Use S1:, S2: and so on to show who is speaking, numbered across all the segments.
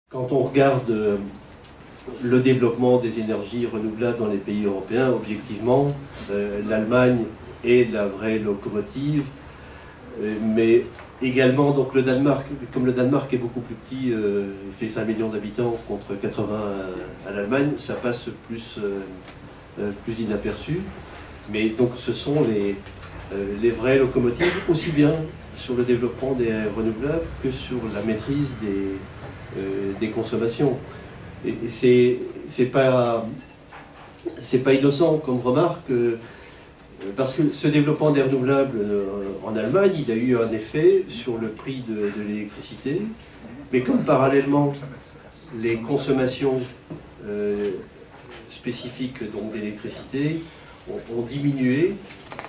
S1: Quand on regarde le développement des énergies renouvelables dans les pays européens, objectivement, l'Allemagne est la vraie locomotive, mais également donc le Danemark, comme le Danemark est beaucoup plus petit, il fait 5 millions d'habitants contre 80 à l'Allemagne, ça passe plus inaperçu. Mais donc ce sont les vraies locomotives, aussi bien sur le développement des renouvelables que sur la maîtrise des consommations. Et c'est pas innocent comme remarque, parce que ce développement des renouvelables en Allemagne, il a eu un effet sur le prix de l'électricité, mais comme parallèlement les consommations spécifiques d'électricité ont diminué,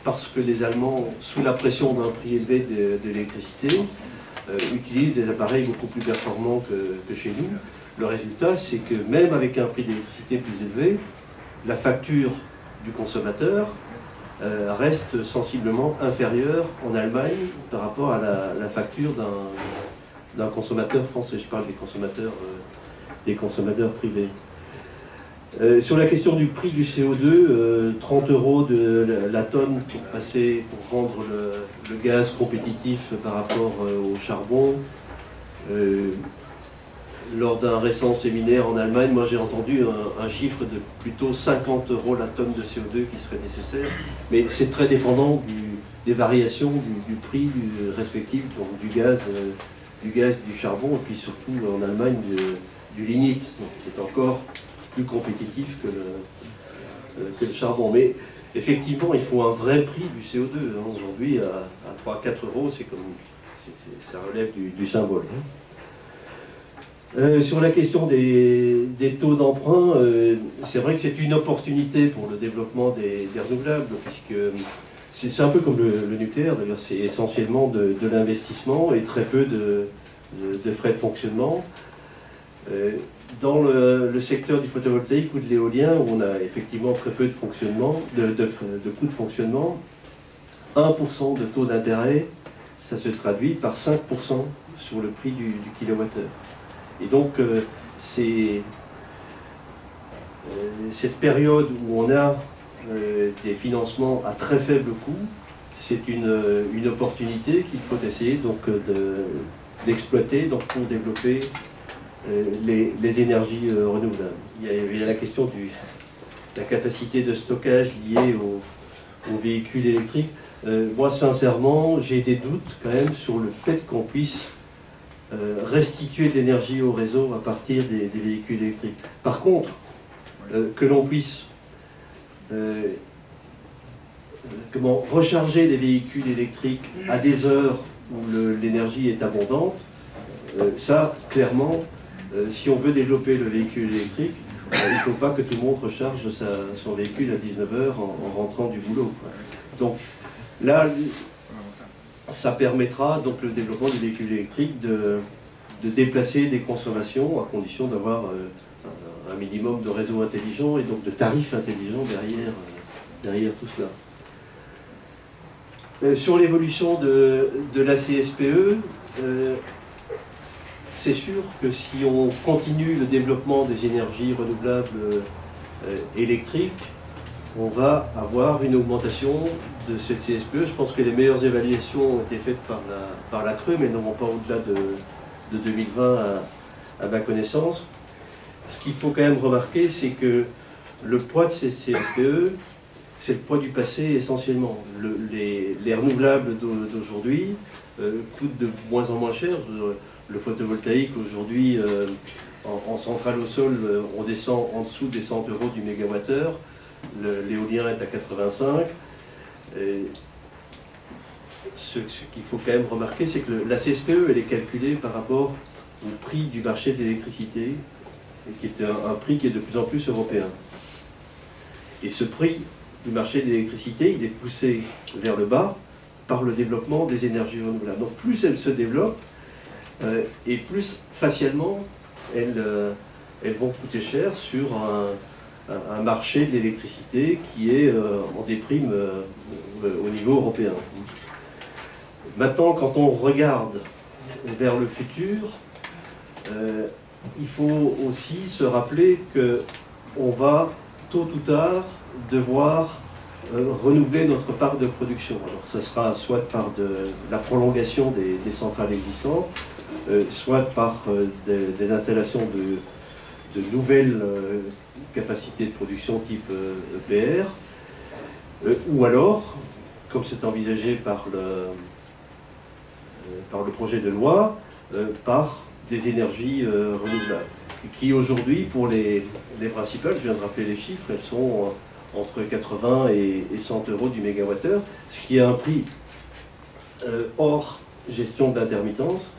S1: parce que les Allemands, sous la pression d'un prix élevé de l'électricité, utilisent des appareils beaucoup plus performants que chez nous. Le résultat, c'est que même avec un prix d'électricité plus élevé, la facture du consommateur reste sensiblement inférieure en Allemagne par rapport à la facture d'un consommateur français. Je parle des consommateurs privés. Sur la question du prix du CO2, 30 € de la tonne pour rendre le gaz compétitif par rapport au charbon. Lors d'un récent séminaire en Allemagne, moi j'ai entendu un chiffre de plutôt 50 € la tonne de CO2 qui serait nécessaire, mais c'est très dépendant des variations du prix respectif du gaz, du charbon, et puis surtout en Allemagne du lignite, qui est encore plus compétitif que le charbon. Mais effectivement, il faut un vrai prix du CO2. Aujourd'hui, à 3-4 €, ça relève du symbole. Sur la question des taux d'emprunt, c'est vrai que c'est une opportunité pour le développement des renouvelables, puisque c'est un peu comme le nucléaire, d'ailleurs, c'est essentiellement de l'investissement et très peu de frais de fonctionnement. Dans le secteur du photovoltaïque ou de l'éolien, où on a effectivement très peu de fonctionnement, de coûts de fonctionnement, 1% de taux d'intérêt, ça se traduit par 5% sur le prix du kilowattheure. Et donc, cette période où on a des financements à très faible coût, c'est une opportunité qu'il faut essayer d'exploiter pour développer les énergies renouvelables. Il y a la question de la capacité de stockage liée aux véhicules électriques. Moi, sincèrement, j'ai des doutes quand même sur le fait qu'on puisse restituer de l'énergie au réseau à partir des véhicules électriques. Par contre, que l'on puisse recharger les véhicules électriques à des heures où l'énergie est abondante, ça, clairement, si on veut développer le véhicule électrique, il ne faut pas que tout le monde recharge son véhicule à 19 h en rentrant du boulot. Donc là, ça permettra donc le développement du véhicule électrique de déplacer des consommations à condition d'avoir un minimum de réseaux intelligents et donc de tarifs intelligents derrière tout cela. Sur l'évolution de la CSPE, c'est sûr que si on continue le développement des énergies renouvelables électriques, on va avoir une augmentation de cette CSPE. Je pense que les meilleures évaluations ont été faites par la CRE, mais n'auront pas au-delà de 2020 à ma connaissance. Ce qu'il faut quand même remarquer, c'est que le poids de cette CSPE, c'est le poids du passé essentiellement. Les renouvelables d'aujourd'hui coûtent de moins en moins cher. Le photovoltaïque aujourd'hui, en centrale au sol, on descend en dessous des 100 € du mégawattheure. L'éolien est à 85. Ce qu'il faut quand même remarquer, c'est que la CSPE, elle est calculée par rapport au prix du marché de l'électricité, qui est un prix qui est de plus en plus européen. Et ce prix du marché de l'électricité, il est poussé vers le bas par le développement des énergies renouvelables. Donc plus elles se développent, et plus facialement elles vont coûter cher sur un marché de l'électricité qui est en déprime au niveau européen. Maintenant, quand on regarde vers le futur, il faut aussi se rappeler qu'on va, tôt ou tard, devoir renouveler notre parc de production. Alors, ce sera soit par la prolongation des centrales existantes, soit par des installations de nouvelles capacités de production type EPR, ou alors, comme c'est envisagé par le projet de loi, par des énergies renouvelables, qui aujourd'hui, pour les principales, je viens de rappeler les chiffres, elles sont entre 80 et 100 euros du mégawattheure, ce qui est un prix hors gestion de l'intermittence,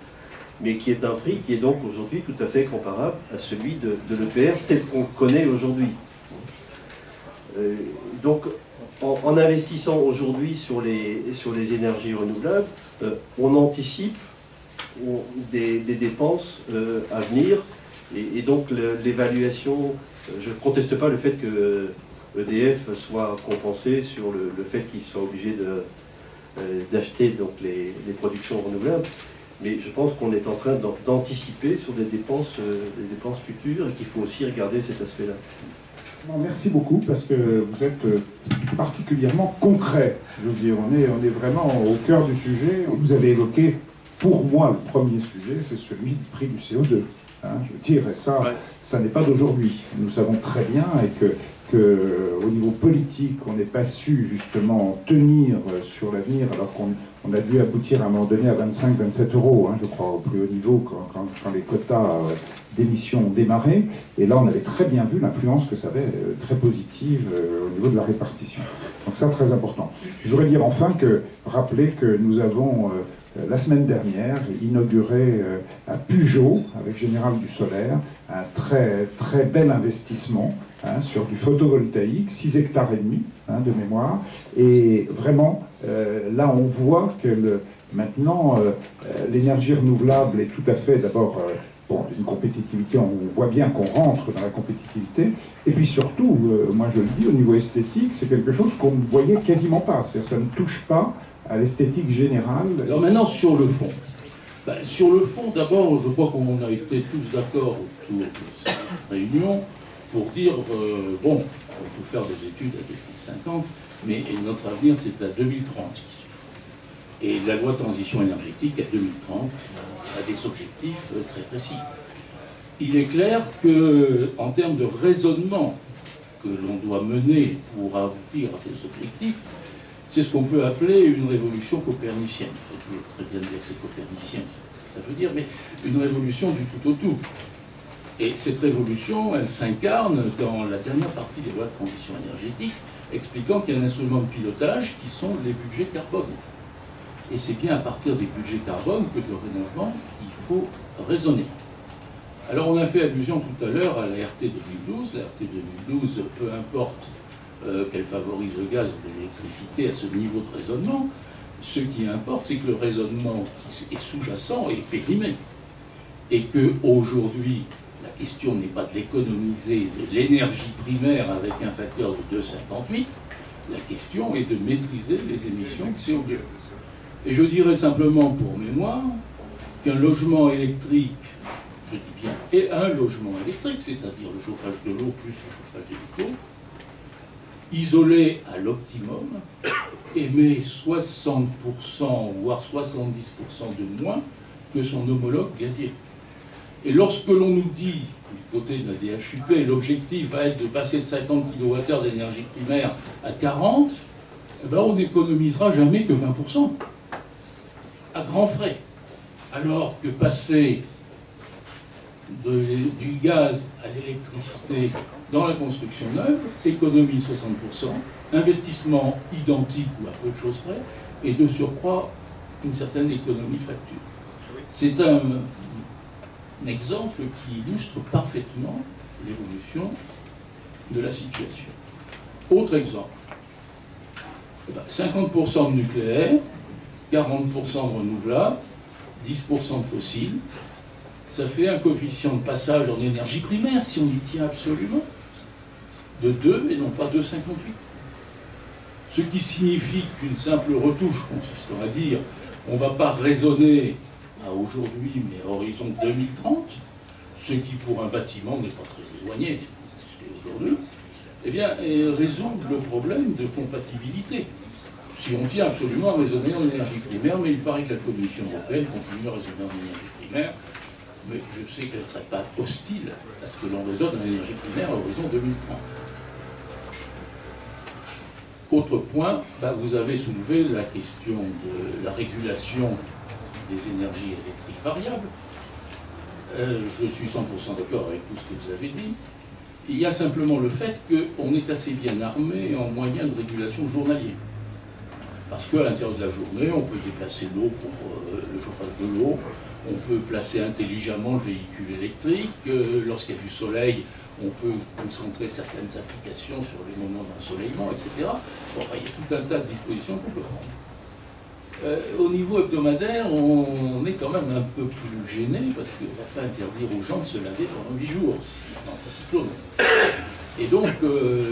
S1: mais qui est un prix qui est donc aujourd'hui tout à fait comparable à celui de l'EPR tel qu'on le connaît aujourd'hui. Donc, en investissant aujourd'hui sur les énergies renouvelables, on anticipe des dépenses à venir, et donc l'évaluation, je ne conteste pas le fait que EDF soit compensé sur le fait qu'il soit obligé d'acheter donc les productions renouvelables, mais je pense qu'on est en train d'anticiper sur des dépenses futures et qu'il faut aussi regarder cet aspect-là.
S2: Merci beaucoup, parce que vous êtes particulièrement concret. Je veux dire, on est vraiment au cœur du sujet. Vous avez évoqué, pour moi, le premier sujet, c'est celui du prix du CO2. Hein, je veux dire, et ça, ouais, ça n'est pas d'aujourd'hui. Nous savons très bien qu'au niveau politique, on n'est pas su justement tenir sur l'avenir, alors qu'on a dû aboutir à un moment donné à 25-27 euros, hein, je crois, au plus haut niveau, quand les quotas d'émissions ont démarré. Et là, on avait très bien vu l'influence que ça avait, très positive, au niveau de la répartition. Donc ça, très important. Je voudrais dire enfin rappeler que nous avons, la semaine dernière, inauguré à Pugeot, avec Général du Solaire, un très, très bel investissement, hein, sur du photovoltaïque, 6,5 hectares, hein, de mémoire. Et vraiment, là, on voit que maintenant, l'énergie renouvelable est tout à fait, d'abord, bon, une compétitivité, on voit bien qu'on rentre dans la compétitivité. Et puis surtout, moi je le dis, au niveau esthétique, c'est quelque chose qu'on ne voyait quasiment pas. C'est-à-dire que ça ne touche pas à l'esthétique générale.
S3: Alors maintenant, sur le fond. Sur le fond, d'abord, je crois qu'on a été tous d'accord autour de cette réunion pour dire, bon, on peut faire des études à 2050, mais notre avenir, c'est à 2030. Et la loi de transition énergétique, à 2030, a des objectifs très précis. Il est clair qu'en termes de raisonnement que l'on doit mener pour aboutir à ces objectifs, c'est ce qu'on peut appeler une révolution copernicienne. Il faut toujours très bien dire que c'est copernicien, c'est ce que ça veut dire, mais une révolution du tout au tout. Et cette révolution, elle s'incarne dans la dernière partie des lois de transition énergétique, expliquant qu'il y a un instrument de pilotage qui sont les budgets carbone. Et c'est bien à partir des budgets carbone que dorénavant, il faut raisonner. Alors on a fait allusion tout à l'heure à la RT 2012. La RT 2012, peu importe qu'elle favorise le gaz ou l'électricité à ce niveau de raisonnement, ce qui importe, c'est que le raisonnement qui est sous-jacent est périmé. Et qu'aujourd'hui, la question n'est pas de l'économiser de l'énergie primaire avec un facteur de 2,58, la question est de maîtriser les émissions de CO2. Et je dirais simplement pour mémoire qu'un logement électrique, je dis bien, et un logement électrique, c'est-à-dire le chauffage de l'eau plus le chauffage des locaux, isolé à l'optimum, émet 60%, voire 70% de moins que son homologue gazier. Et lorsque l'on nous dit, du côté de la DHUP, l'objectif va être de passer de 50 kWh d'énergie primaire à 40, eh ben on n'économisera jamais que 20%. À grands frais. Alors que passer du gaz à l'électricité dans la construction neuve, économie 60%, investissement identique ou à peu de choses près, et de surcroît une certaine économie facture. C'est un exemple qui illustre parfaitement l'évolution de la situation. Autre exemple, 50% de nucléaire, 40% de renouvelables, 10% de fossiles, ça fait un coefficient de passage en énergie primaire, si on y tient absolument, de 2 et non pas de 2,58. Ce qui signifie qu'une simple retouche consistant à dire on ne va pas raisonner à aujourd'hui, mais à horizon 2030, ce qui pour un bâtiment n'est pas très éloigné aujourd'hui, eh bien, résoudre le problème de compatibilité. Si on tient absolument à raisonner en énergie primaire, mais il paraît que la Commission européenne continue à raisonner en énergie primaire, mais je sais qu'elle ne serait pas hostile à ce que l'on raisonne en énergie primaire à l'horizon 2030. Autre point, vous avez soulevé la question de la régulation des énergies électriques variables. Je suis 100% d'accord avec tout ce que vous avez dit. Il y a simplement le fait qu'on est assez bien armé en moyens de régulation journaliers. Parce qu'à l'intérieur de la journée, on peut déplacer l'eau pour le chauffage de l'eau, on peut placer intelligemment le véhicule électrique, lorsqu'il y a du soleil, on peut concentrer certaines applications sur les moments d'ensoleillement, etc. Bon, il y a tout un tas de dispositions qu'on peut prendre. Au niveau hebdomadaire, on est quand même un peu plus gêné, parce qu'on ne va pas interdire aux gens de se laver pendant 8 jours, dans ce cyclone. Et donc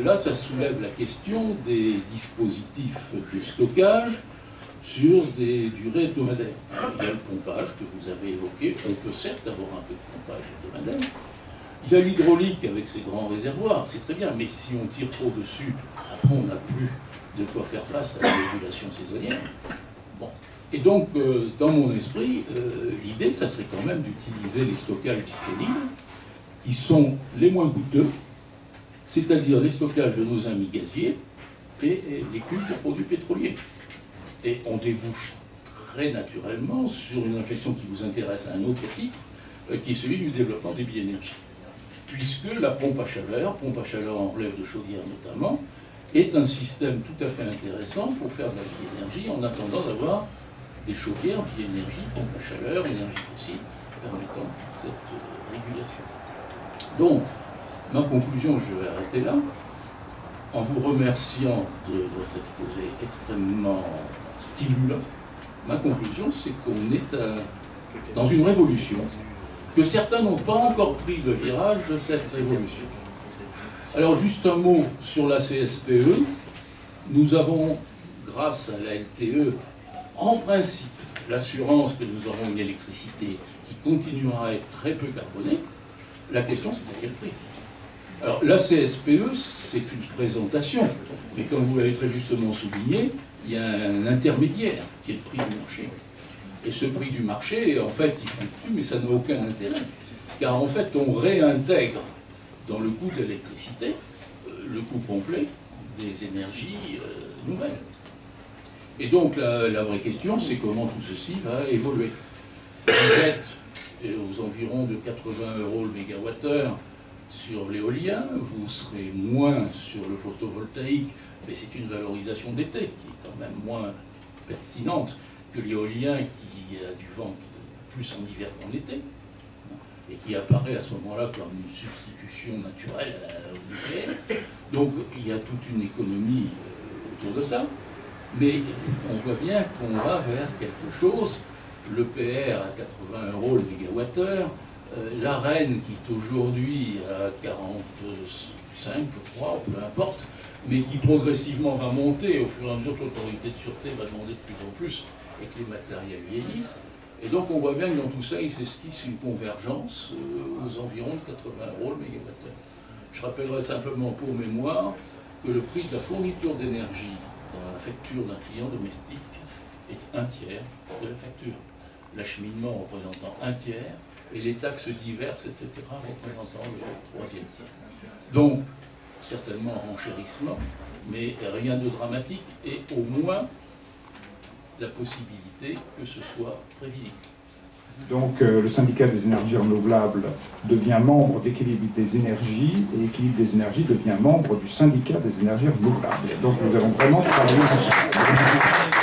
S3: là, ça soulève la question des dispositifs de stockage sur des durées hebdomadaires. Il y a le pompage que vous avez évoqué, on peut certes avoir un peu de pompage hebdomadaire. Il y a l'hydraulique avec ses grands réservoirs, c'est très bien, mais si on tire trop dessus, après on n'a plus de quoi faire face à la régulation saisonnière. Bon. Et donc, dans mon esprit, l'idée, ça serait quand même d'utiliser les stockages disponibles, qui sont les moins coûteux, c'est-à-dire les stockages de nos amis gaziers et les cuves de produits pétroliers. Et on débouche très naturellement sur une réflexion qui vous intéresse à un autre titre, qui est celui du développement des biénergies. Puisque la pompe à chaleur en relève de chaudière notamment, est un système tout à fait intéressant pour faire de la biénergie en attendant d'avoir des chaudières, biénergie, pompe à chaleur, énergie fossile, permettant cette régulation. Donc, ma conclusion, je vais arrêter là, en vous remerciant de votre exposé extrêmement stimulant. Ma conclusion, c'est qu'on est dans une révolution, que certains n'ont pas encore pris le virage de cette révolution. Alors, juste un mot sur la CSPE. Nous avons, grâce à la LTE, en principe, l'assurance que nous aurons une électricité qui continuera à être très peu carbonée. La question, c'est à quel prix? Alors, la CSPE, c'est une présentation, mais comme vous l'avez très justement souligné, il y a un intermédiaire qui est le prix du marché. Et ce prix du marché, en fait, il fluctue, mais ça n'a aucun intérêt. Car en fait, on réintègre dans le coût de l'électricité le coût complet des énergies nouvelles. Et donc, la vraie question, c'est comment tout ceci va évoluer. Vous êtes aux environs de 80 € le mégawattheure sur l'éolien, vous serez moins sur le photovoltaïque, mais c'est une valorisation d'été qui est quand même moins pertinente que l'éolien qui a du vent plus en hiver qu'en été, et qui apparaît à ce moment-là comme une substitution naturelle au nucléaire. Donc il y a toute une économie autour de ça, mais on voit bien qu'on va vers quelque chose, l'EPR à 80 € le mégawattheure, la Reine qui est aujourd'hui à 45, je crois, peu importe, mais qui progressivement va monter au fur et à mesure que l'autorité de sûreté va demander de plus en plus et que les matériels vieillissent. Et donc on voit bien que dans tout ça, il s'esquisse une convergence aux environs de 80 € le mégawattheure. Je rappellerai simplement pour mémoire que le prix de la fourniture d'énergie dans la facture d'un client domestique est 1/3 de la facture. L'acheminement représentant 1/3 et les taxes diverses, etc., représentant le 3e. Donc, certainement un renchérissement, mais rien de dramatique et au moins la possibilité que ce soit prévisible.
S2: Donc le syndicat des énergies renouvelables devient membre d'Équilibre des énergies et Équilibre des énergies devient membre du syndicat des énergies renouvelables. Donc nous allons vraiment travailler ensemble.